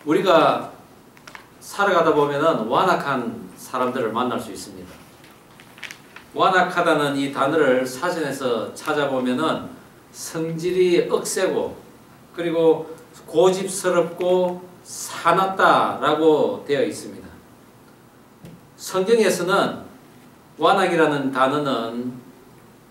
우리가 살아가다 보면은 완악한 사람들을 만날 수 있습니다. 완악하다는 이 단어를 사전에서 찾아보면은 성질이 억세고 그리고 고집스럽고 사납다라고 되어 있습니다. 성경에서는 완악이라는 단어는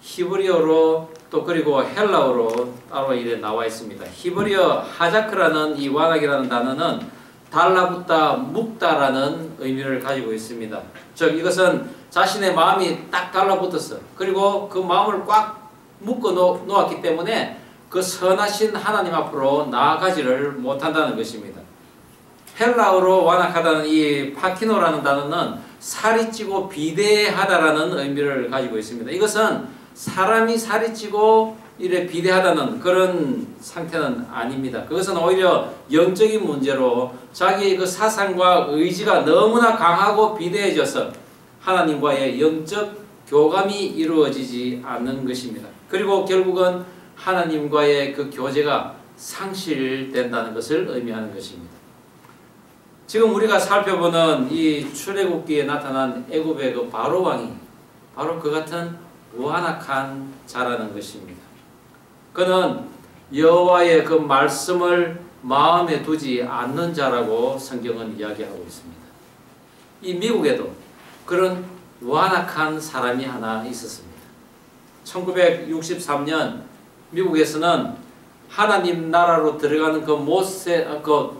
히브리어로 또 그리고 헬라어로 따로 이래 나와 있습니다. 히브리어 하자크라는 이 완악이라는 단어는 달라붙다, 묵다라는 의미를 가지고 있습니다. 즉 이것은 자신의 마음이 딱 달라붙었어. 그리고 그 마음을 꽉 묶어 놓았기 때문에 그 선하신 하나님 앞으로 나아가지를 못한다는 것입니다. 헬라어로 완악하다는 이 파키노라는 단어는 살이 찌고 비대하다라는 의미를 가지고 있습니다. 이것은 사람이 살이 찌고 이래 비대하다는 그런 상태는 아닙니다. 그것은 오히려 영적인 문제로 자기의 그 사상과 의지가 너무나 강하고 비대해져서 하나님과의 영적 교감이 이루어지지 않는 것입니다. 그리고 결국은 하나님과의 그 교제가 상실된다는 것을 의미하는 것입니다. 지금 우리가 살펴보는 이 출애굽기에 나타난 애굽의 그 바로 왕이 바로 그 같은 완악한 자라는 것입니다. 그는 여호와의 그 말씀을 마음에 두지 않는 자라고 성경은 이야기하고 있습니다. 이 미국에도 그런 완악한 사람이 하나 있었습니다. 1963년 미국에서는 하나님 나라로 들어가는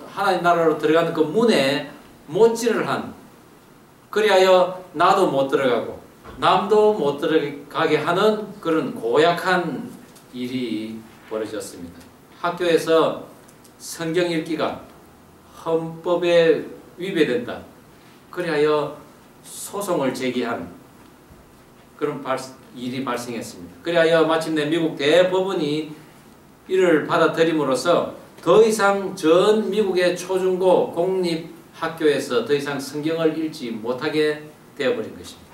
하나님 나라로 들어가는 그 문에 못질을 한, 그리하여 나도 못 들어가고 남도 못 들어가게 하는 그런 고약한 일이 벌어졌습니다. 학교에서 성경 읽기가 헌법에 위배된다. 그리하여 소송을 제기한 그런 일이 발생했습니다. 그리하여 마침내 미국 대법원이 이를 받아들임으로써 더 이상 전 미국의 초중고 공립 학교에서 더 이상 성경을 읽지 못하게 되어버린 것입니다.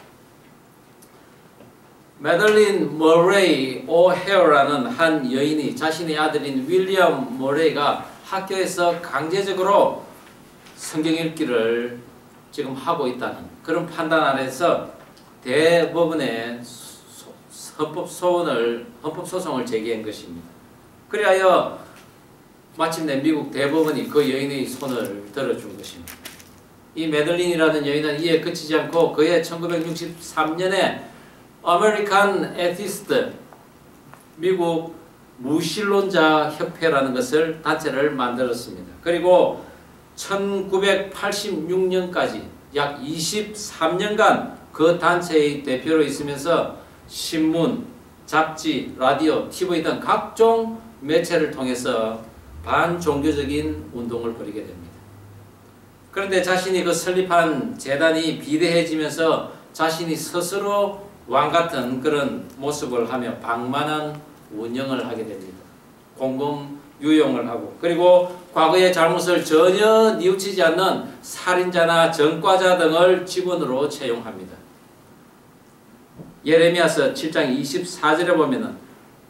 매들린 머레이 오헤어라는 한 여인이 자신의 아들인 윌리엄 머레이가 학교에서 강제적으로 성경 읽기를 지금 하고 있다는 그런 판단 아래서 대법원에 헌법소송을 제기한 것입니다. 그리하여 마침내 미국 대법원이 그 여인의 손을 들어준 것입니다. 이 매들린이라는 여인은 이에 그치지 않고 그해 1963년에 아메리칸 에티스트 미국 무신론자 협회라는 것을 단체를 만들었습니다. 그리고 1986년까지 약 23년간 그 단체의 대표로 있으면서 신문, 잡지, 라디오, TV 등 각종 매체를 통해서 반종교적인 운동을 벌이게 됩니다. 그런데 자신이 그 설립한 재단이 비대해지면서 자신이 스스로 왕같은 그런 모습을 하며 방만한 운영을 하게 됩니다. 공금 유용을 하고 그리고 과거의 잘못을 전혀 뉘우치지 않는 살인자나 전과자 등을 직원으로 채용합니다. 예레미야서 7장 24절에 보면은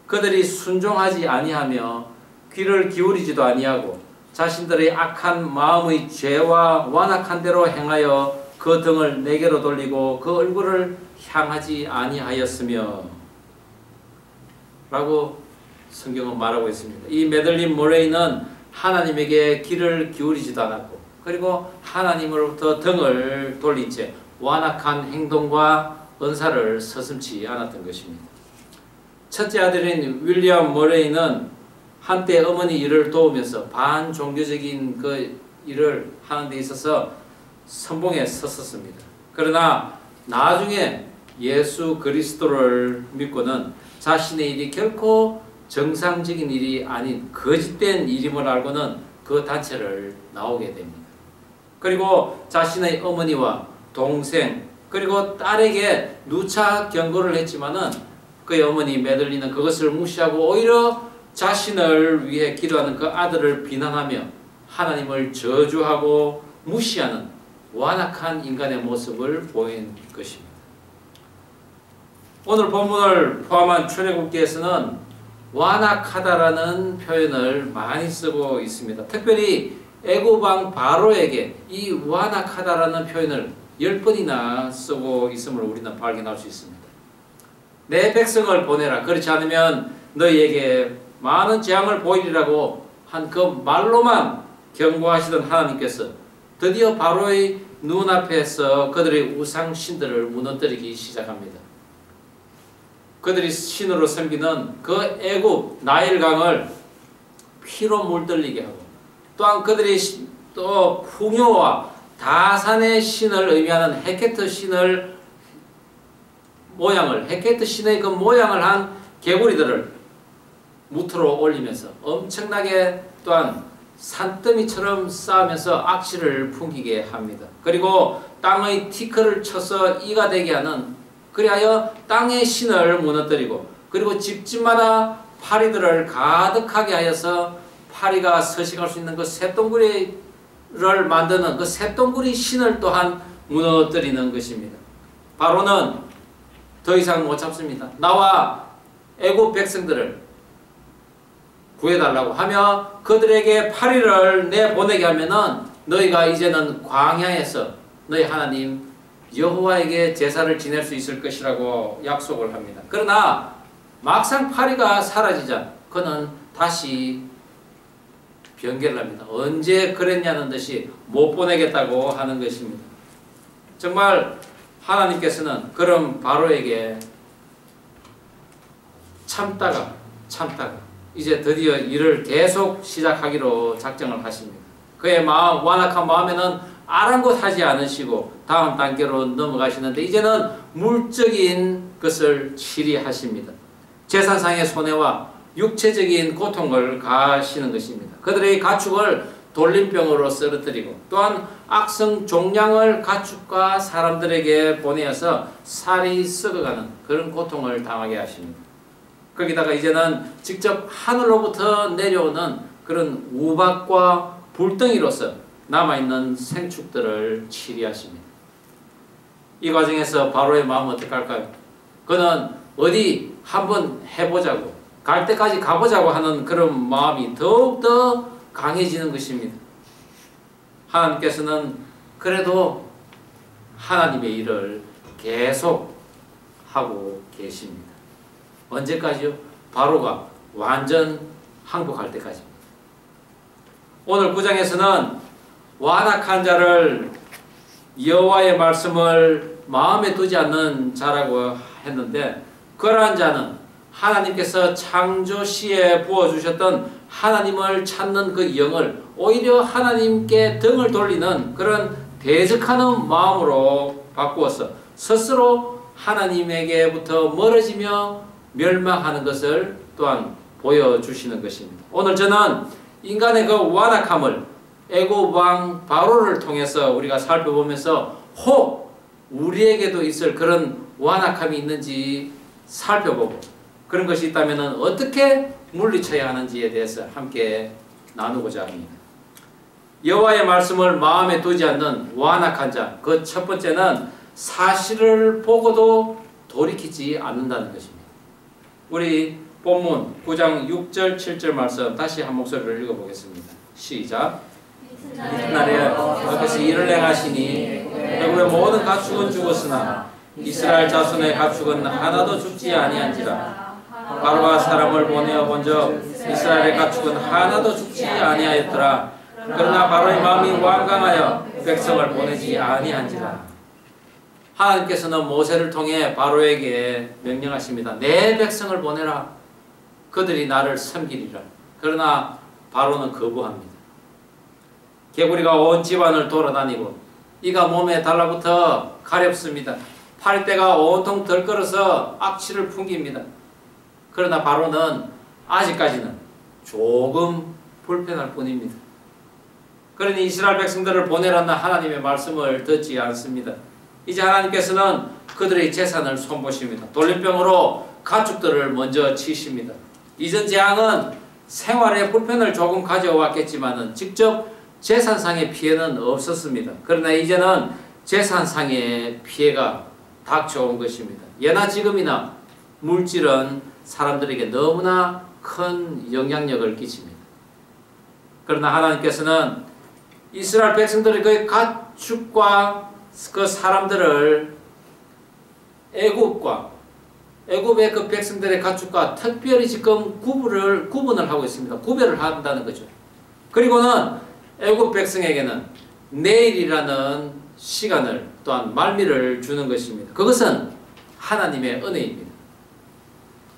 그들이 순종하지 아니하며 귀를 기울이지도 아니하고 자신들의 악한 마음의 죄와 완악한 대로 행하여 그 등을 내게로 돌리고 그 얼굴을 향하지 아니하였으며 라고 성경은 말하고 있습니다. 이 매들린 모레이는 하나님에게 귀를 기울이지도 않았고 그리고 하나님으로부터 등을 돌린 채 완악한 행동과 은사를 서슴지 않았던 것입니다. 첫째 아들인 윌리엄 모레이는 한때 어머니 일을 도우면서 반종교적인 그 일을 하는 데 있어서 선봉에 섰었습니다. 그러나 나중에 예수 그리스도를 믿고는 자신의 일이 결코 정상적인 일이 아닌 거짓된 일임을 알고는 그 단체를 나오게 됩니다. 그리고 자신의 어머니와 동생 그리고 딸에게 누차 경고를 했지만은 그의 어머니 매들리는 그것을 무시하고 오히려 자신을 위해 기도하는 그 아들을 비난하며 하나님을 저주하고 무시하는 완악한 인간의 모습을 보인 것입니다. 오늘 본문을 포함한 출애굽기에서는 완악하다라는 표현을 많이 쓰고 있습니다. 특별히 애굽 왕 바로에게 이 완악하다라는 표현을 10번이나 쓰고 있음을 우리는 발견할 수 있습니다. 내 백성을 보내라. 그렇지 않으면 너희에게 많은 재앙을 보이리라고 한 그 말로만 경고하시던 하나님께서 드디어 바로의 눈앞에서 그들의 우상 신들을 무너뜨리기 시작합니다. 그들이 신으로 섬기는 그 애굽 나일강을 피로 물들리게 하고, 또한 그들이 또 풍요와 다산의 신을 의미하는 헤케트 신을 헤케트 신의 그 모양을 한 개구리들을 무트로 올리면서 엄청나게 또한 산더미처럼 쌓으면서 악취를 풍기게 합니다. 그리고 땅의 티끌을 쳐서 이가 되게 하는, 그리하여 땅의 신을 무너뜨리고, 그리고 집집마다 파리들을 가득하게 하여서 파리가 서식할 수 있는 그 쇳덩구리를 만드는 그 쇳덩구리 신을 또한 무너뜨리는 것입니다. 바로는 더 이상 못 참습니다. 나와 애굽 백성들을 구해달라고 하며 그들에게 파리를 내보내게 하면은 너희가 이제는 광야에서 너희 하나님 여호와에게 제사를 지낼 수 있을 것이라고 약속을 합니다. 그러나 막상 파리가 사라지자 그는 다시 변개를 합니다. 언제 그랬냐는 듯이 못 보내겠다고 하는 것입니다. 정말 하나님께서는 그런 바로에게 참다가 이제 드디어 일을 계속 시작하기로 작정을 하십니다. 그의 마음, 완악한 마음에는 아랑곳하지 않으시고 다음 단계로 넘어가시는데 이제는 물적인 것을 치리하십니다. 재산상의 손해와 육체적인 고통을 가하시는 것입니다. 그들의 가축을 돌림병으로 쓰러뜨리고 또한 악성 종양을 가축과 사람들에게 보내어서 살이 썩어가는 그런 고통을 당하게 하십니다. 거기다가 이제는 직접 하늘로부터 내려오는 그런 우박과 불덩이로서 남아있는 생축들을 치리하십니다. 이 과정에서 바로의 마음은 어떻게 할까요? 그는 어디 한번 해보자고, 갈 때까지 가보자고 하는 그런 마음이 더욱더 강해지는 것입니다. 하나님께서는 그래도 하나님의 일을 계속 하고 계십니다. 언제까지요? 바로가 완전 항복할 때까지입니다. 오늘 9장에서는 완악한 자를 여호와의 말씀을 마음에 두지 않는 자라고 했는데, 그러한 자는 하나님께서 창조시에 부어주셨던 하나님을 찾는 그 영을 오히려 하나님께 등을 돌리는 그런 대적하는 마음으로 바꾸어서 스스로 하나님에게부터 멀어지며 멸망하는 것을 또한 보여주시는 것입니다. 오늘 저는 인간의 그 완악함을 애굽 왕 바로를 통해서 우리가 살펴보면서 혹 우리에게도 있을 그런 완악함이 있는지 살펴보고, 그런 것이 있다면 어떻게 물리쳐야 하는지에 대해서 함께 나누고자 합니다. 여호와의 말씀을 마음에 두지 않는 완악한 자, 그 첫 번째는 사실을 보고도 돌이키지 않는다는 것입니다. 우리 본문 9장 6절 7절 말씀 다시 한 목소리를 읽어보겠습니다. 시작. 이튿날에 여호와께서 이를 행하시니 애굽의 모든 가축은 죽었으나 이스라엘 자손의 가축은 하나도 죽지 아니한지라. 바로가 사람을 보내어 본적 이스라엘의 가축은 하나도 죽지 아니하였더라. 그러나 바로의 마음이 완강하여 백성을 보내지 아니한지라. 하나님께서는 모세를 통해 바로에게 명령하십니다. 내 백성을 보내라. 그들이 나를 섬기리라. 그러나 바로는 거부합니다. 개구리가 온 집안을 돌아다니고 이가 몸에 달라붙어 가렵습니다. 팔대가 온통 덜끓어서 악취를 풍깁니다. 그러나 바로는 아직까지는 조금 불편할 뿐입니다. 그러니 이스라엘 백성들을 보내라는 하나님의 말씀을 듣지 않습니다. 이제 하나님께서는 그들의 재산을 손보십니다. 돌림병으로 가축들을 먼저 치십니다. 이전 재앙은 생활의 불편을 조금 가져왔겠지만 직접 재산상의 피해는 없었습니다. 그러나 이제는 재산상의 피해가 닥쳐온 것입니다. 예나 지금이나 물질은 사람들에게 너무나 큰 영향력을 끼칩니다. 그러나 하나님께서는 이스라엘 백성들의 그 가축과 그 사람들을 애굽의 그 백성들의 가축과 특별히 지금 구분을 하고 있습니다. 구별을 한다는 거죠. 그리고는 애굽 백성에게는 내일이라는 시간을 또한 말미를 주는 것입니다. 그것은 하나님의 은혜입니다.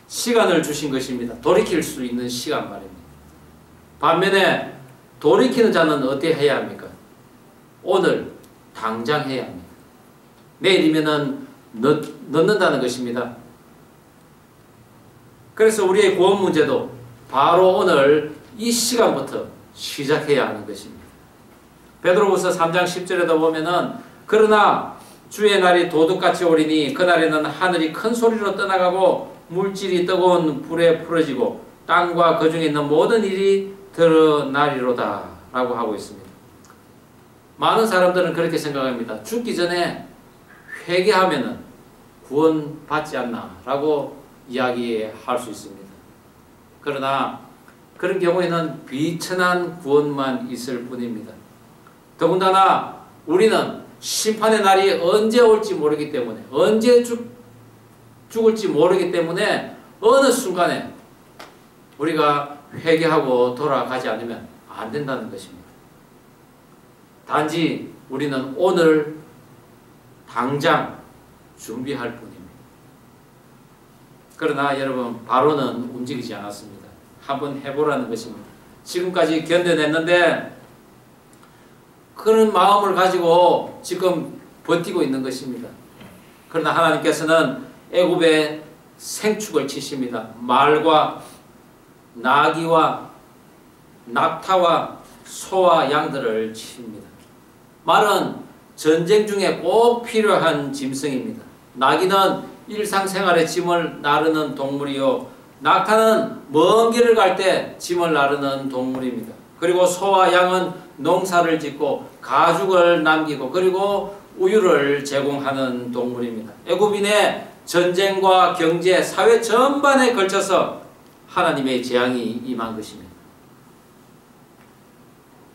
시간을 주신 것입니다. 돌이킬 수 있는 시간 말입니다. 반면에 돌이키는 자는 어떻게 해야 합니까? 오늘 당장 해야 합니다. 내일이면은 늦는다는 것입니다. 그래서 우리의 구원 문제도 바로 오늘 이 시간부터 시작해야 하는 것입니다. 베드로후서 3장 10절에도 보면은 그러나 주의 날이 도둑같이 오리니 그날에는 하늘이 큰 소리로 떠나가고 물질이 뜨거운 불에 풀어지고 땅과 그 중에 있는 모든 일이 드러나리로다 라고 하고 있습니다. 많은 사람들은 그렇게 생각합니다. 죽기 전에 회개하면은 구원 받지 않나 라고 이야기할 수 있습니다. 그러나 그런 경우에는 비천한 구원만 있을 뿐입니다. 더군다나 우리는 심판의 날이 언제 올지 모르기 때문에, 언제 죽을지 모르기 때문에 어느 순간에 우리가 회개하고 돌아가지 않으면 안 된다는 것입니다. 단지 우리는 오늘 당장 준비할 뿐입니다. 그러나 여러분, 바로는 움직이지 않았습니다. 한번 해보라는 것입니다. 지금까지 견뎌냈는데 그런 마음을 가지고 지금 버티고 있는 것입니다. 그러나 하나님께서는 애굽의 생축을 치십니다. 말과 나귀와 낙타와 소와 양들을 칩니다. 말은 전쟁 중에 꼭 필요한 짐승입니다. 나귀는 일상생활에 짐을 나르는 동물이요, 낙타는 먼 길을 갈 때 짐을 나르는 동물입니다. 그리고 소와 양은 농사를 짓고 가죽을 남기고 그리고 우유를 제공하는 동물입니다. 애굽인의 전쟁과 경제, 사회 전반에 걸쳐서 하나님의 재앙이 임한 것입니다.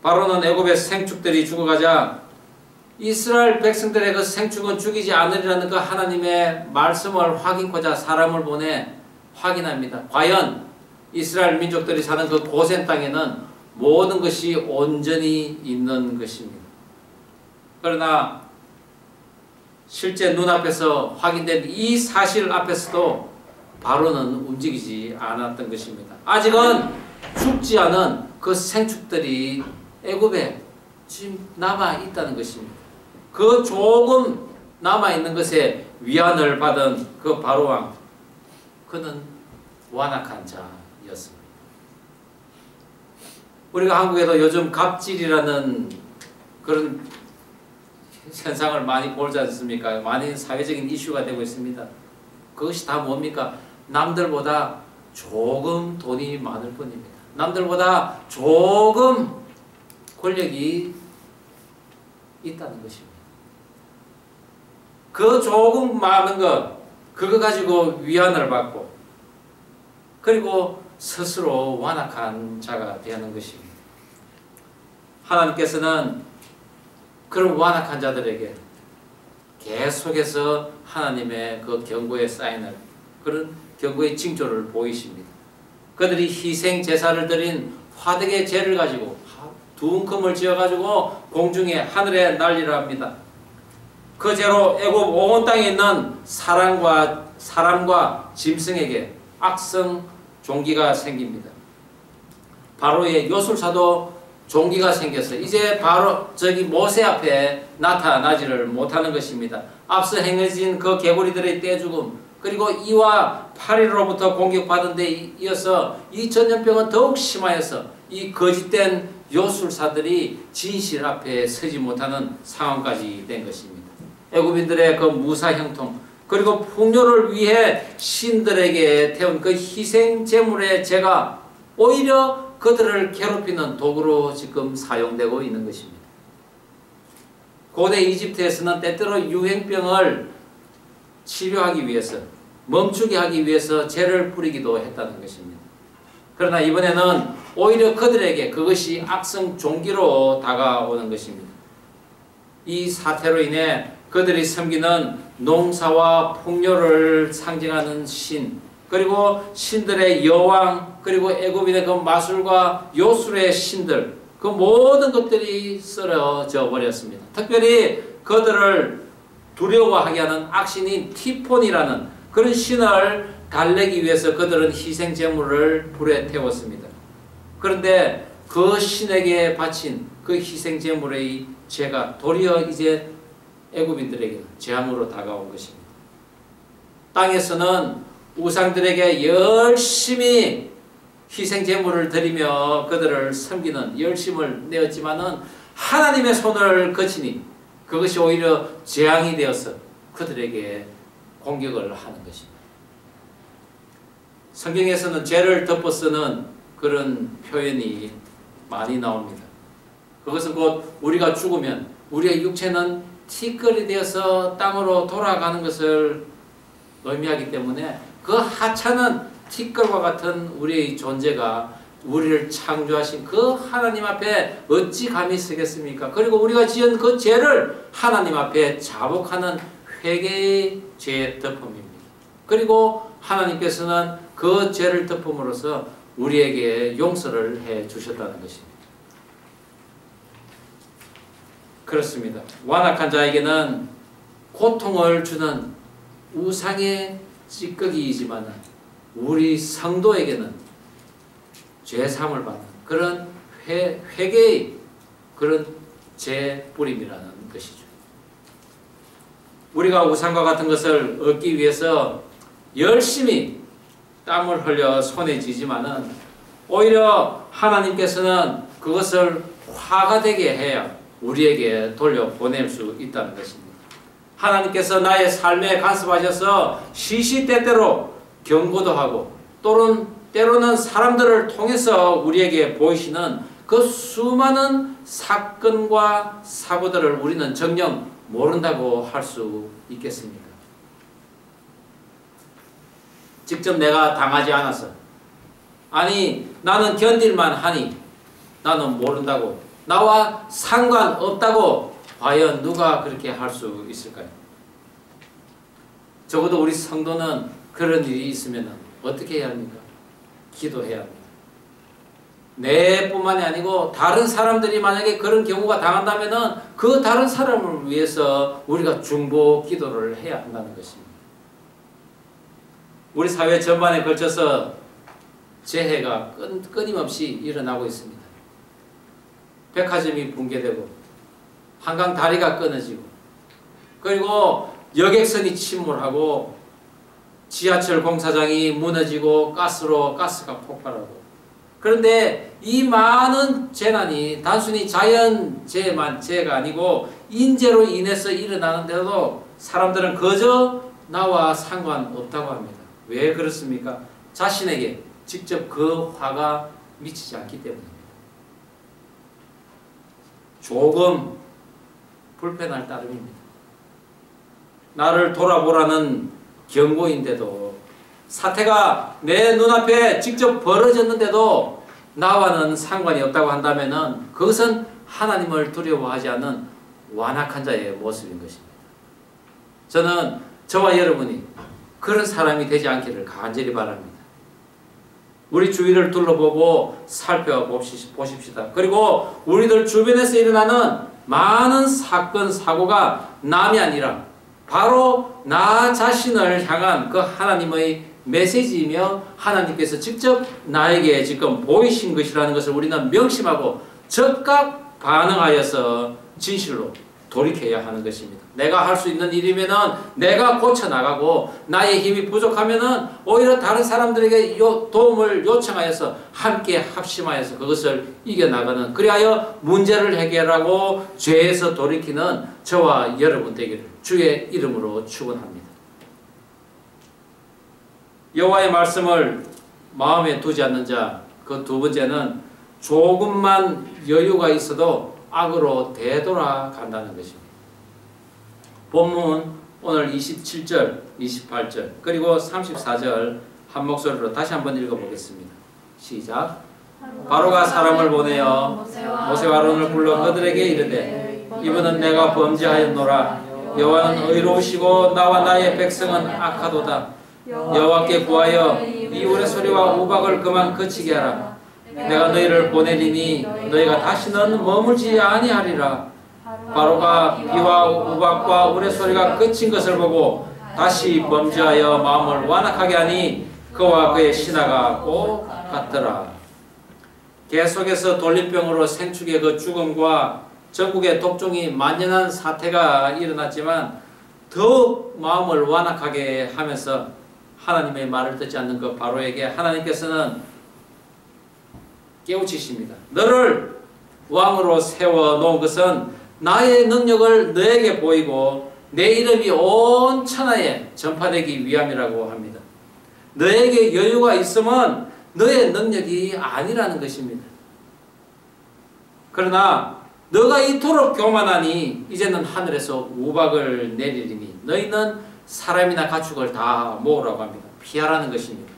바로는 애굽의 생축들이 죽어가자 이스라엘 백성들의 그 생축은 죽이지 않으리라는 그 하나님의 말씀을 확인코자 사람을 보내 확인합니다. 과연 이스라엘 민족들이 사는 그 고센 땅에는 모든 것이 온전히 있는 것입니다. 그러나 실제 눈앞에서 확인된 이 사실 앞에서도 바로는 움직이지 않았던 것입니다. 아직은 죽지 않은 그 생축들이 애굽에 지금 남아있다는 것입니다. 그 조금 남아있는 것에 위안을 받은 그 바로왕, 그는 완악한 자였습니다. 우리가 한국에도 요즘 갑질이라는 그런 현상을 많이 보지 않습니까? 많이 사회적인 이슈가 되고 있습니다. 그것이 다 뭡니까? 남들보다 조금 돈이 많을 뿐입니다. 남들보다 조금 권력이 있다는 것입니다. 그 조금 많은 것, 그거 가지고 위안을 받고 그리고 스스로 완악한 자가 되는 것입니다. 하나님께서는 그런 완악한 자들에게 계속해서 하나님의 그 경고의 사인을, 그런 경고의 징조를 보이십니다. 그들이 희생 제사를 드린 화덕의 재를 가지고 둔금을 지어가지고 공중에 하늘에 날리라 합니다. 그 재로 애굽 온 땅에 있는 사람과 짐승에게 악성 종기가 생깁니다. 바로의 요술사도 종기가 생겨서 이제 바로 저기 모세 앞에 나타나지를 못하는 것입니다. 앞서 행해진 그 개구리들의 떼죽음, 그리고 이와 8일로부터 공격받은 데 이어서 이 전염병은 더욱 심하여서 이 거짓된 요술사들이 진실 앞에 서지 못하는 상황까지 된 것입니다. 애굽인들의 그 무사 형통, 그리고 풍요를 위해 신들에게 태운 그 희생 제물의 제가 오히려 그들을 괴롭히는 도구로 지금 사용되고 있는 것입니다. 고대 이집트에서는 때때로 유행병을 치료하기 위해서, 멈추게 하기 위해서 재를 뿌리기도 했다는 것입니다. 그러나 이번에는 오히려 그들에게 그것이 악성 종기로 다가오는 것입니다. 이 사태로 인해 그들이 섬기는 농사와 풍요를 상징하는 신, 그리고 신들의 여왕, 그리고 애굽인의 그 마술과 요술의 신들, 그 모든 것들이 쓰러져 버렸습니다. 특별히 그들을 두려워하게 하는 악신인 티폰이라는 그런 신을 달래기 위해서 그들은 희생 제물을 불에 태웠습니다. 그런데 그 신에게 바친 그 희생 제물의 죄가 도리어 이제 애굽인들에게 재앙으로 다가온 것입니다. 땅에서는 우상들에게 열심히 희생 제물을 드리며 그들을 섬기는 열심을 내었지만은 하나님의 손을 거치니 그것이 오히려 재앙이 되어서 그들에게 공격을 하는 것입니다. 성경에서는 죄를 덮어쓰는 그런 표현이 많이 나옵니다. 그것은 곧 우리가 죽으면 우리의 육체는 티끌이 되어서 땅으로 돌아가는 것을 의미하기 때문에 그 하찮은 티끌과 같은 우리의 존재가 우리를 창조하신 그 하나님 앞에 어찌 감히 서겠습니까? 그리고 우리가 지은 그 죄를 하나님 앞에 자복하는 회개의 죄의 덮음입니다. 그리고 하나님께서는 그 죄를 덮음으로써 우리에게 용서를 해 주셨다는 것입니다. 그렇습니다. 완악한 자에게는 고통을 주는 우상의 찌꺼기이지만 우리 성도에게는 죄사함을 받는 그런 회개의 그런 재뿌림이라는 것이죠. 우리가 우상과 같은 것을 얻기 위해서 열심히 땀을 흘려 손에 쥐지만은 오히려 하나님께서는 그것을 화가 되게 해야 우리에게 돌려보낼 수 있다는 것입니다. 하나님께서 나의 삶에 간섭하셔서 시시때때로 경고도 하고 때로는 사람들을 통해서 우리에게 보이시는 그 수많은 사건과 사고들을 우리는 정녕 모른다고 할 수 있겠습니까? 직접 내가 당하지 않아서 아니 나는 견딜만 하니 나는 모른다고 나와 상관없다고 과연 누가 그렇게 할 수 있을까요? 적어도 우리 성도는 그런 일이 있으면 어떻게 해야 합니까? 기도해야 합니다. 내뿐만이 아니고 다른 사람들이 만약에 그런 경우가 당한다면 그 다른 사람을 위해서 우리가 중보 기도를 해야 한다는 것입니다. 우리 사회 전반에 걸쳐서 재해가 끊임없이 일어나고 있습니다. 백화점이 붕괴되고 한강 다리가 끊어지고 그리고 여객선이 침몰하고 지하철 공사장이 무너지고 가스가 폭발하고 그런데 이 많은 재난이 단순히 자연재해만 재해가 아니고 인재로 인해서 일어나는데도 사람들은 그저 나와 상관없다고 합니다. 왜 그렇습니까? 자신에게 직접 그 화가 미치지 않기 때문입니다. 조금 불편할 따름입니다. 나를 돌아보라는 경고인데도 사태가 내 눈앞에 직접 벌어졌는데도 나와는 상관이 없다고 한다면 그것은 하나님을 두려워하지 않는 완악한 자의 모습인 것입니다. 저는 저와 여러분이 그런 사람이 되지 않기를 간절히 바랍니다. 우리 주위를 둘러보고 살펴보십시다. 그리고 우리들 주변에서 일어나는 많은 사건, 사고가 남이 아니라 바로 나 자신을 향한 그 하나님의 메시지이며 하나님께서 직접 나에게 지금 보이신 것이라는 것을 우리는 명심하고 즉각 반응하여서 진실로 돌이켜야 하는 것입니다. 내가 할 수 있는 일이면은 내가 고쳐나가고 나의 힘이 부족하면은 오히려 다른 사람들에게 도움을 요청하여서 함께 합심하여서 그것을 이겨나가는 그리하여 문제를 해결하고 죄에서 돌이키는 저와 여러분 되기를 주의 이름으로 축원합니다. 여호와의 말씀을 마음에 두지 않는 자, 그 두 번째는 조금만 여유가 있어도 악으로 되돌아간다는 것입니다. 본문 오늘 27절, 28절 그리고 34절 한 목소리로 다시 한번 읽어보겠습니다. 시작. 바로가 사람을 보내어 모세와 아론을 불러 그들에게 이르되 이번은 내가 범죄하였노라. 여호와는 의로우시고 나와 나의 백성은 악하도다. 여호와께 구하여 이 우레소리와 우박을 그만 그치게 하라. 내가 너희를 보내리니 너희가 다시는 머물지 아니하리라. 바로가 비와 우박과 우레소리가 그친 것을 보고 다시 범죄하여 마음을 완악하게 하니 그와 그의 신하가 꼭 같더라. 계속해서 돌림병으로 생축의 그 죽음과 전국에 독종이 만연한 사태가 일어났지만 더욱 마음을 완악하게 하면서 하나님의 말을 듣지 않는 그 바로에게 하나님께서는 깨우치십니다. 너를 왕으로 세워놓은 것은 나의 능력을 너에게 보이고 내 이름이 온 천하에 전파되기 위함이라고 합니다. 너에게 여유가 있으면 너의 능력이 아니라는 것입니다. 그러나 너가 이토록 교만하니 이제는 하늘에서 우박을 내리리니 너희는 사람이나 가축을 다 모으라고 합니다. 피하라는 것입니다.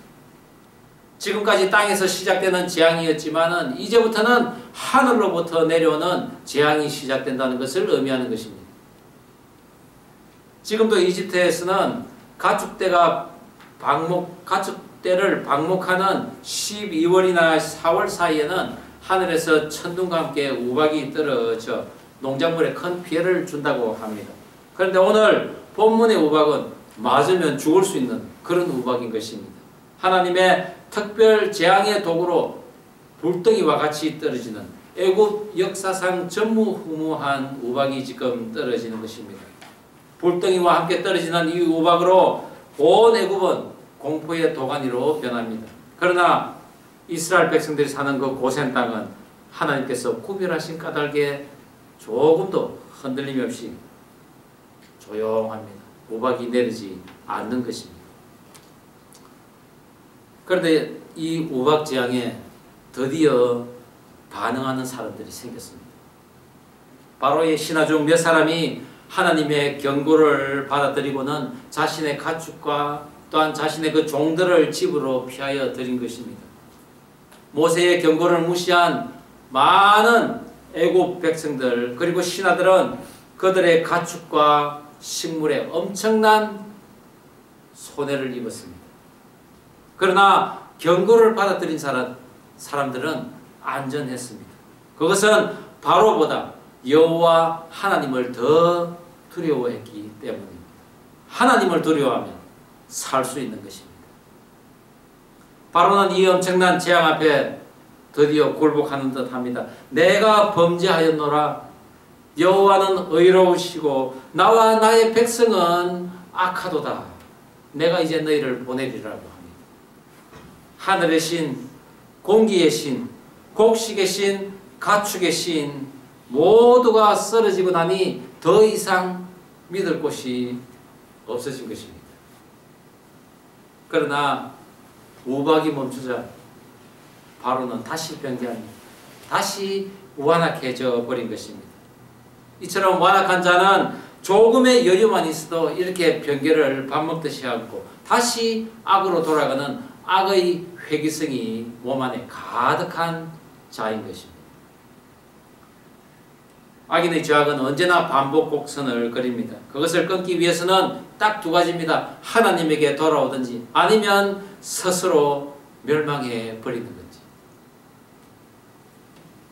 지금까지 땅에서 시작되는 재앙이었지만은 이제부터는 하늘로부터 내려오는 재앙이 시작된다는 것을 의미하는 것입니다. 지금도 이집트에서는 가축대를 방목하는 12월이나 4월 사이에는 하늘에서 천둥과 함께 우박이 떨어져 농작물에 큰 피해를 준다고 합니다. 그런데 오늘 본문의 우박은 맞으면 죽을 수 있는 그런 우박인 것입니다. 하나님의 특별 재앙의 도구로 불덩이와 같이 떨어지는 애굽 역사상 전무후무한 우박이 지금 떨어지는 것입니다. 불덩이와 함께 떨어지는 이 우박으로 온 애굽은 공포의 도가니로 변합니다. 그러나 이스라엘 백성들이 사는 그 고센 땅은 하나님께서 구별하신 까닭에 조금도 흔들림 없이 조용합니다. 우박이 내리지 않는 것입니다. 그런데 이 우박 재앙에 드디어 반응하는 사람들이 생겼습니다. 바로의 신하 중 몇 사람이 하나님의 경고를 받아들이고는 자신의 가축과 또한 자신의 그 종들을 집으로 피하여 들인 것입니다. 모세의 경고를 무시한 많은 애굽 백성들 그리고 신하들은 그들의 가축과 식물에 엄청난 손해를 입었습니다. 그러나 경고를 받아들인 사람들은 안전했습니다. 그것은 바로보다 여호와 하나님을 더 두려워했기 때문입니다. 하나님을 두려워하면 살 수 있는 것입니다. 바로는 이 엄청난 재앙 앞에 드디어 굴복하는 듯합니다. 내가 범죄하였노라. 여호와는 의로우시고 나와 나의 백성은 악하도다. 내가 이제 너희를 보내리라고 합니다. 하늘의 신, 공기의 신, 곡식의 신, 가축의 신 모두가 쓰러지고 나니 더 이상 믿을 곳이 없어진 것입니다. 그러나 우박이 멈추자 바로는 다시 변개합니다. 다시 완악해져 버린 것입니다. 이처럼 완악한 자는 조금의 여유만 있어도 이렇게 변개를 밥 먹듯이 하고 다시 악으로 돌아가는 악의 회귀성이 몸 안에 가득한 자인 것입니다. 악인의 죄악은 언제나 반복 곡선을 그립니다. 그것을 끊기 위해서는 딱 두 가지입니다. 하나님에게 돌아오든지 아니면 스스로 멸망해 버리는 건지.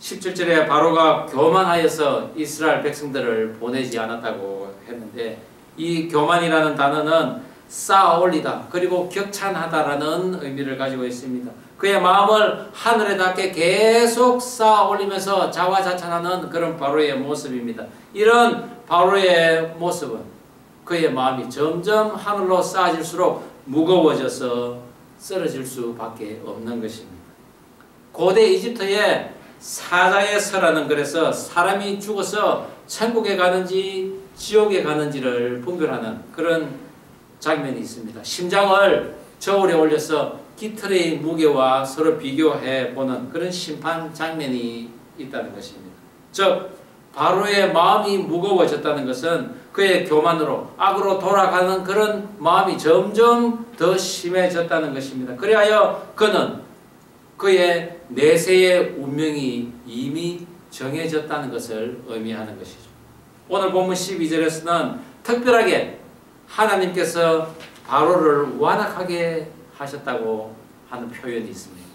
17절에 바로가 교만하여서 이스라엘 백성들을 보내지 않았다고 했는데 이 교만이라는 단어는 쌓아올리다 그리고 격찬하다라는 의미를 가지고 있습니다. 그의 마음을 하늘에 닿게 계속 쌓아올리면서 자화자찬하는 그런 바로의 모습입니다. 이런 바로의 모습은 그의 마음이 점점 하늘로 쌓아질수록 무거워져서 쓰러질 수밖에 없는 것입니다. 고대 이집트의 사자의 서라는 글에서 사람이 죽어서 천국에 가는지 지옥에 가는지를 분별하는 그런 장면이 있습니다. 심장을 저울에 올려서 깃털의 무게와 서로 비교해 보는 그런 심판 장면이 있다는 것입니다. 즉 바로의 마음이 무거워졌다는 것은 그의 교만으로 악으로 돌아가는 그런 마음이 점점 더 심해졌다는 것입니다. 그리하여 그는 그의 내세의 운명이 이미 정해졌다는 것을 의미하는 것이죠. 오늘 본문 12절에서는 특별하게 하나님께서 바로를 완악하게 하셨다고 하는 표현이 있습니다.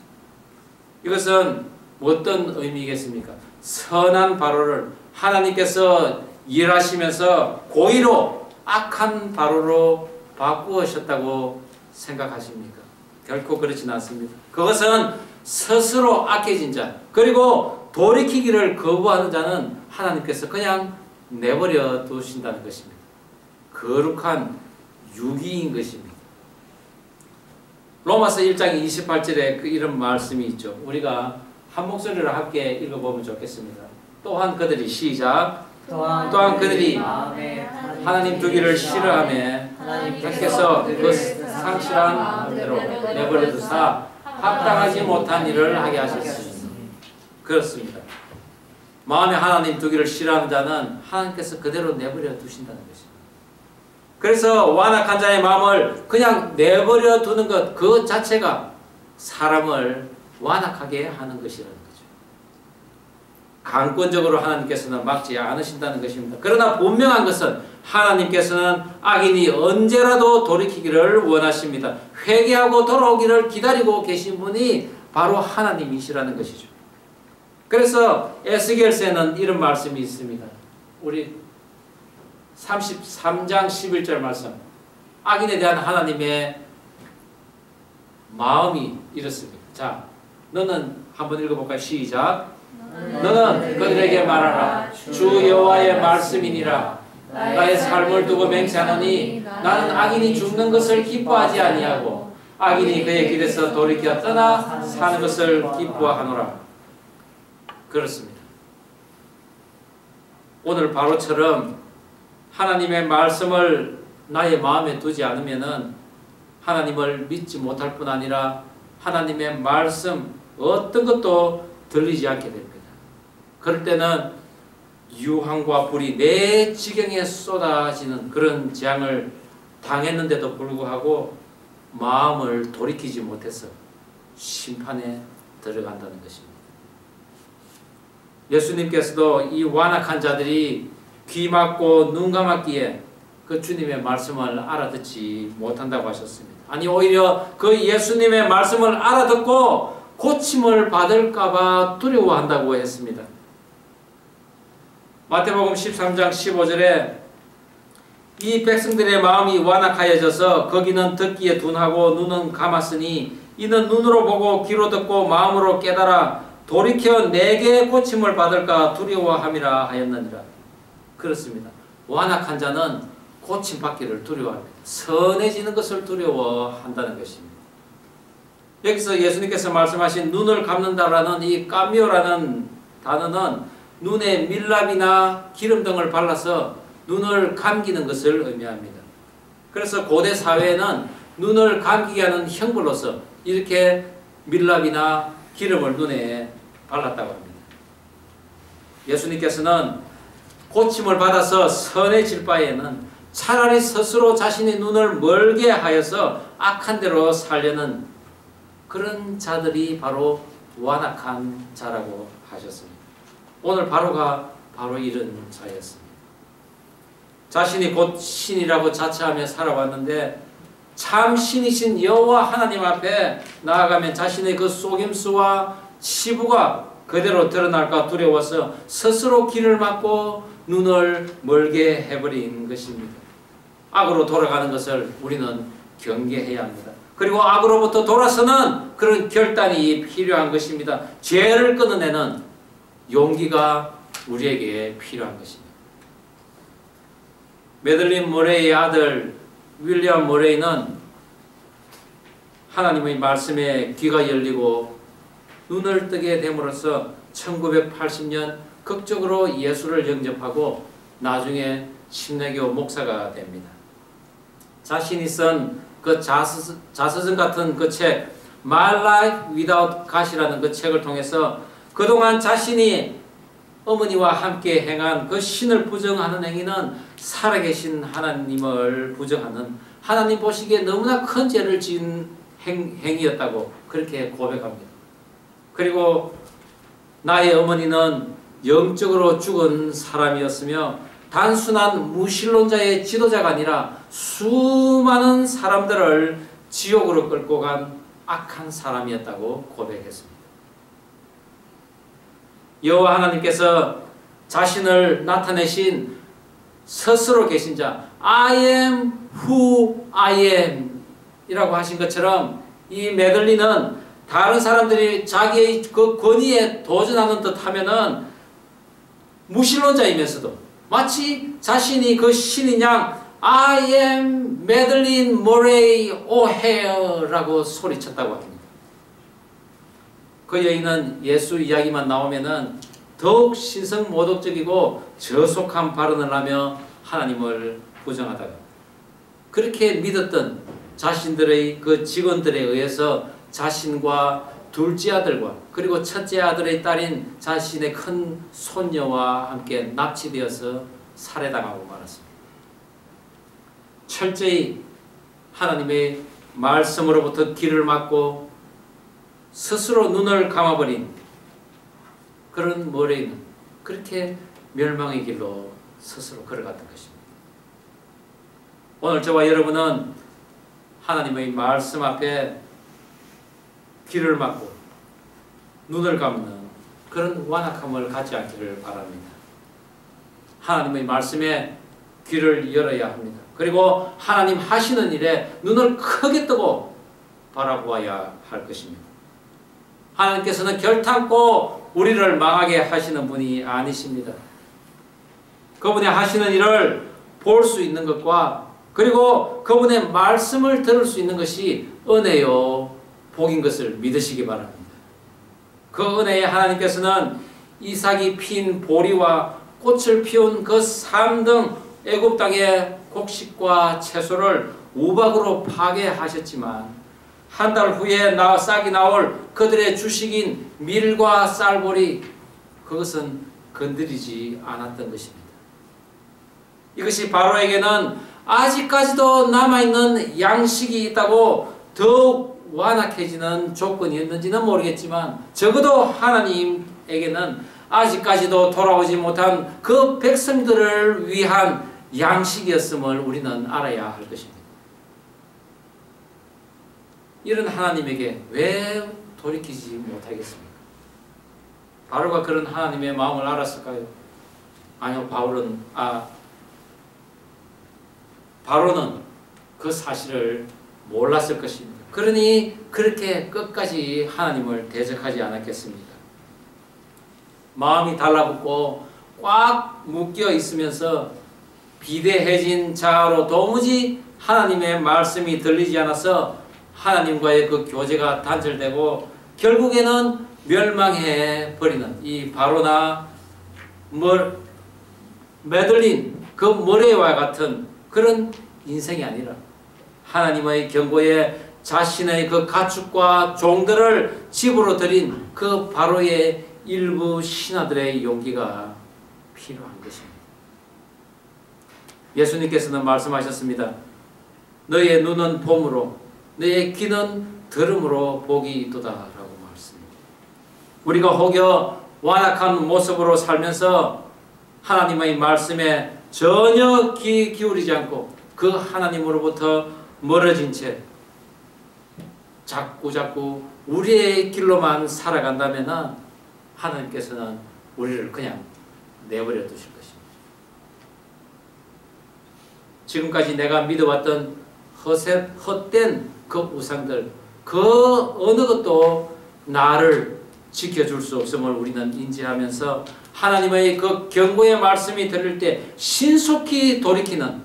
이것은 어떤 의미겠습니까? 선한 바로를 하나님께서 일하시면서 고의로 악한 바로로 바꾸셨다고 생각하십니까? 결코 그렇지는 않습니다. 그것은 스스로 악해진 자, 그리고 돌이키기를 거부하는 자는 하나님께서 그냥 내버려 두신다는 것입니다. 거룩한 유기인 것입니다. 로마서 1장 28절에 이런 말씀이 있죠. 우리가 한 목소리로 함께 읽어보면 좋겠습니다. 또한 그들이 시작. 또한 그들이 하나님 두기를 싫어하며 하나님께서 그 상실한 마음대로 내버려 두사 합당하지 못한 일을 하게 하셨습니다. 그렇습니다. 마음에 하나님 두기를 싫어하는 자는 하나님께서 그대로 내버려 두신다는 것입니다. 그래서 완악한 자의 마음을 그냥 내버려 두는 것 그 자체가 사람을 완악하게 하는 것이라는 거죠. 강권적으로 하나님께서는 막지 않으신다는 것입니다. 그러나 분명한 것은 하나님께서는 악인이 언제라도 돌이키기를 원하십니다. 회개하고 돌아오기를 기다리고 계신 분이 바로 하나님이시라는 것이죠. 그래서 에스겔서에는 이런 말씀이 있습니다. 우리 33장 11절 말씀. 악인에 대한 하나님의 마음이 이렇습니다. 자, 너는 한번 읽어볼까요? 시작. 너는 그들에게 말하라. 주 여호와의 말씀이니라. 나의 삶을 두고 맹세하노니 나는 악인이 죽는 것을 기뻐하지 아니하고 악인이 그의 길에서 돌이켜 떠나 사는 것을 기뻐하노라. 그렇습니다. 오늘 바로처럼 하나님의 말씀을 나의 마음에 두지 않으면은 하나님을 믿지 못할 뿐 아니라 하나님의 말씀 어떤 것도 들리지 않게 됩니다. 그럴 때는 유황과 불이 내 지경에 쏟아지는 그런 재앙을 당했는데도 불구하고 마음을 돌이키지 못해서 심판에 들어간다는 것입니다. 예수님께서도 이 완악한 자들이 귀 막고 눈 감았기에 그 주님의 말씀을 알아듣지 못한다고 하셨습니다. 아니 오히려 그 예수님의 말씀을 알아듣고 고침을 받을까봐 두려워한다고 했습니다. 마태복음 13장 15절에 이 백성들의 마음이 완악하여져서 거기는 듣기에 둔하고 눈은 감았으니 이는 눈으로 보고 귀로 듣고 마음으로 깨달아 돌이켜 내게 고침을 받을까 두려워함이라 하였느니라. 그렇습니다. 완악한 자는 고침받기를 두려워합니다. 선해지는 것을 두려워한다는 것입니다. 여기서 예수님께서 말씀하신 눈을 감는다라는 이 까미오라는 단어는 눈에 밀랍이나 기름 등을 발라서 눈을 감기는 것을 의미합니다. 그래서 고대 사회에는 눈을 감기게 하는 형벌로서 이렇게 밀랍이나 기름을 눈에 발랐다고 합니다. 예수님께서는 고침을 받아서 선해질 바에는 차라리 스스로 자신의 눈을 멀게 하여서 악한 대로 살려는 그런 자들이 바로 완악한 자라고 하셨습니다. 오늘 바로가 바로 이런 자였습니다. 자신이 곧 신이라고 자처하며 살아왔는데 참 신이신 여호와 하나님 앞에 나아가면 자신의 그 속임수와 치부가 그대로 드러날까 두려워서 스스로 길을 막고 눈을 멀게 해버린 것입니다. 악으로 돌아가는 것을 우리는 경계해야 합니다. 그리고 악으로부터 돌아서는 그런 결단이 필요한 것입니다. 죄를 끊어내는 용기가 우리에게 필요한 것입니다. 메들린 모레이의 아들 윌리엄 모레이는 하나님의 말씀에 귀가 열리고 눈을 뜨게 됨으로써 1980년 극적으로 예수를 영접하고 나중에 침례교 목사가 됩니다. 자신이 쓴 그 자서전 같은 그 책 My Life Without God이라는 그 책을 통해서 그동안 자신이 어머니와 함께 행한 그 신을 부정하는 행위는 살아계신 하나님을 부정하는 하나님 보시기에 너무나 큰 죄를 지은 행위였다고 그렇게 고백합니다. 그리고 나의 어머니는 영적으로 죽은 사람이었으며 단순한 무신론자의 지도자가 아니라 수많은 사람들을 지옥으로 끌고 간 악한 사람이었다고 고백했습니다. 여호와 하나님께서 자신을 나타내신 스스로 계신 자 I am who I am 이라고 하신 것처럼 이 메들리는 다른 사람들이 자기의 그 권위에 도전하는 듯 하면은 무신론자이면서도 마치 자신이 그 신인 양 I am Madeline Murray O'Hare라고 소리쳤다고 합니다. 그 여인은 예수 이야기만 나오면은 더욱 신성모독적이고 저속한 발언을 하며 하나님을 부정하다가 그렇게 믿었던 자신들의 그 직원들에 의해서 자신과 둘째 아들과 그리고 첫째 아들의 딸인 자신의 큰 손녀와 함께 납치되어서 살해당하고 말았습니다. 철저히 하나님의 말씀으로부터 길을 막고 스스로 눈을 감아버린 그런 머레이는 그렇게 멸망의 길로 스스로 걸어갔던 것입니다. 오늘 저와 여러분은 하나님의 말씀 앞에 귀를 막고 눈을 감는 그런 완악함을 갖지 않기를 바랍니다. 하나님의 말씀에 귀를 열어야 합니다. 그리고 하나님 하시는 일에 눈을 크게 뜨고 바라보아야 할 것입니다. 하나님께서는 결탄코 우리를 망하게 하시는 분이 아니십니다. 그분이 하시는 일을 볼 수 있는 것과 그리고 그분의 말씀을 들을 수 있는 것이 은혜요 복인 것을 믿으시기 바랍니다. 그 은혜에 하나님께서는 이삭이 핀 보리와 꽃을 피운 그 삶 등 애굽 땅의 곡식과 채소를 우박으로 파괴하셨지만 한 달 후에 싹이 나올 그들의 주식인 밀과 쌀보리 그것은 건드리지 않았던 것입니다. 이것이 바로에게는 아직까지도 남아있는 양식이 있다고 더욱 완악해지는 조건이었는지는 모르겠지만 적어도 하나님에게는 아직까지도 돌아오지 못한 그 백성들을 위한 양식이었음을 우리는 알아야 할 것입니다. 이런 하나님에게 왜 돌이키지 못하겠습니까? 바로가 그런 하나님의 마음을 알았을까요? 아니요, 바로는 그 사실을 몰랐을 것입니다. 그러니 그렇게 끝까지 하나님을 대적하지 않았겠습니까? 마음이 달라붙고 꽉 묶여 있으면서 비대해진 자아로 도무지 하나님의 말씀이 들리지 않아서 하나님과의 그 교제가 단절되고 결국에는 멸망해 버리는 이 바로나 메들린 그 머레와 같은 그런 인생이 아니라 하나님의 경고에 자신의 그 가축과 종들을 집으로 들인 그 바로의 일부 신하들의 용기가 필요한 것입니다. 예수님께서는 말씀하셨습니다. 너의 눈은 봄으로 너의 귀는 들음으로 복이 있도다 라고 말씀합니다. 우리가 혹여 완악한 모습으로 살면서 하나님의 말씀에 전혀 귀 기울이지 않고 그 하나님으로부터 멀어진 채 자꾸 우리의 길로만 살아간다면 하나님께서는 우리를 그냥 내버려 두실 것입니다. 지금까지 내가 믿어왔던 헛된 그 우상들 그 어느 것도 나를 지켜줄 수 없음을 우리는 인지하면서 하나님의 그 경고의 말씀이 들릴 때 신속히 돌이키는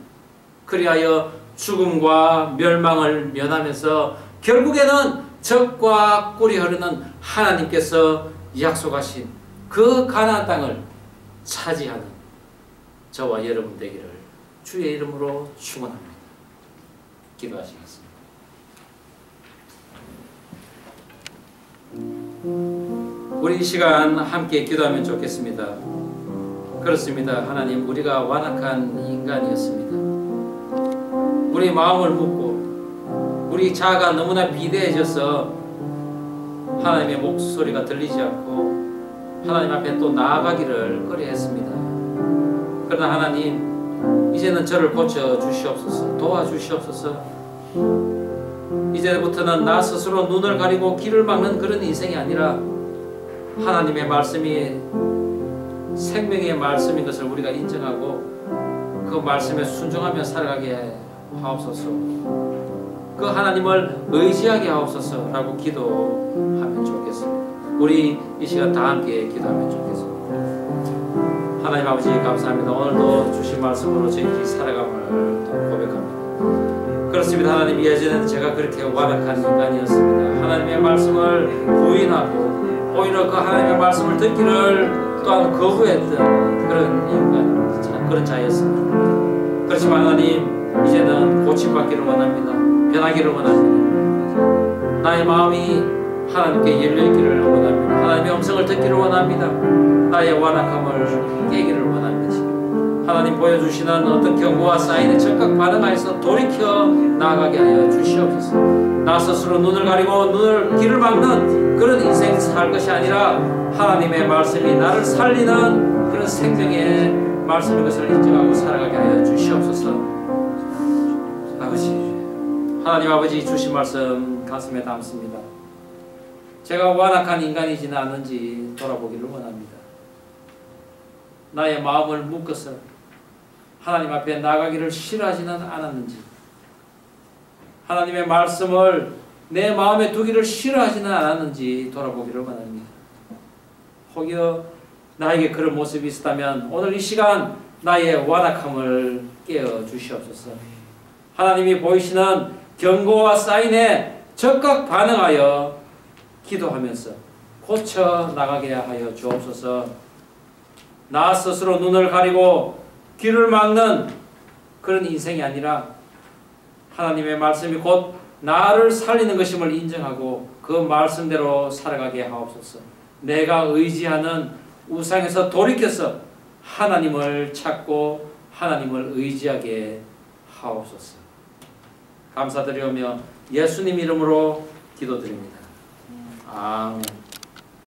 그리하여 죽음과 멸망을 면하면서 결국에는 적과 꿀이 흐르는 하나님께서 약속하신 그 가나안 땅을 차지하는 저와 여러분 되기를 주의 이름으로 축원합니다. 기도하시겠습니다. 우리 이 시간 함께 기도하면 좋겠습니다. 그렇습니다. 하나님, 우리가 완악한 인간이었습니다. 우리 마음을 묻고 우리 자아가 너무나 비대해져서 하나님의 목소리가 들리지 않고 하나님 앞에 또 나아가기를 꺼려했습니다. 그러나 하나님, 이제는 저를 고쳐 주시옵소서, 도와주시옵소서. 이제부터는 나 스스로 눈을 가리고 길을 막는 그런 인생이 아니라 하나님의 말씀이 생명의 말씀인 것을 우리가 인정하고 그 말씀에 순종하며 살아가게 하옵소서. 그 하나님을 의지하게 하옵소서라고 기도하면 좋겠습니다. 우리 이 시간 다 함께 기도하면 좋겠습니다. 하나님 아버지 감사합니다. 오늘도 주신 말씀으로 저희들이 살아감을 또 고백합니다. 그렇습니다. 하나님, 예전에는 제가 그렇게 완악한 인간이었습니다. 하나님의 말씀을 부인하고 오히려 그 하나님의 말씀을 듣기를 또한 거부했던 그런 인간, 그런 자였습니다. 그렇지만 하나님, 이제는 고침받기를 원합니다. 변하기를 원합니다. 나의 마음이 하나님께 열려있기를 원합니다. 하나님의 음성을 듣기를 원합니다. 나의 완악함을 깨기를 원합니다. 하나님 보여주시는 어떤 경고와 사인에 적극 반응하여서 돌이켜 나아가게 하여 주시옵소서. 나 스스로 눈을 가리고 길을 막는 그런 인생 살 것이 아니라 하나님의 말씀이 나를 살리는 그런 생명의 말씀인 것을 인정하고 살아가게 하여 주시옵소서. 아버지, 하나님 아버지 주신 말씀 가슴에 담습니다. 제가 완악한 인간이지는 않은지 돌아보기를 원합니다. 나의 마음을 묶어서 하나님 앞에 나가기를 싫어하지는 않았는지, 하나님의 말씀을 내 마음에 두기를 싫어하지는 않았는지 돌아보기를 원합니다. 혹여 나에게 그런 모습이 있었다면 오늘 이 시간 나의 완악함을 깨어 주시옵소서. 하나님이 보이시는 경고와 사인에 적극 반응하여 기도하면서 고쳐 나가게 하여 주옵소서. 나 스스로 눈을 가리고 길을 막는 그런 인생이 아니라 하나님의 말씀이 곧 나를 살리는 것임을 인정하고 그 말씀대로 살아가게 하옵소서. 내가 의지하는 우상에서 돌이켜서 하나님을 찾고 하나님을 의지하게 하옵소서. 감사드리오며 예수님 이름으로 기도드립니다. 아멘.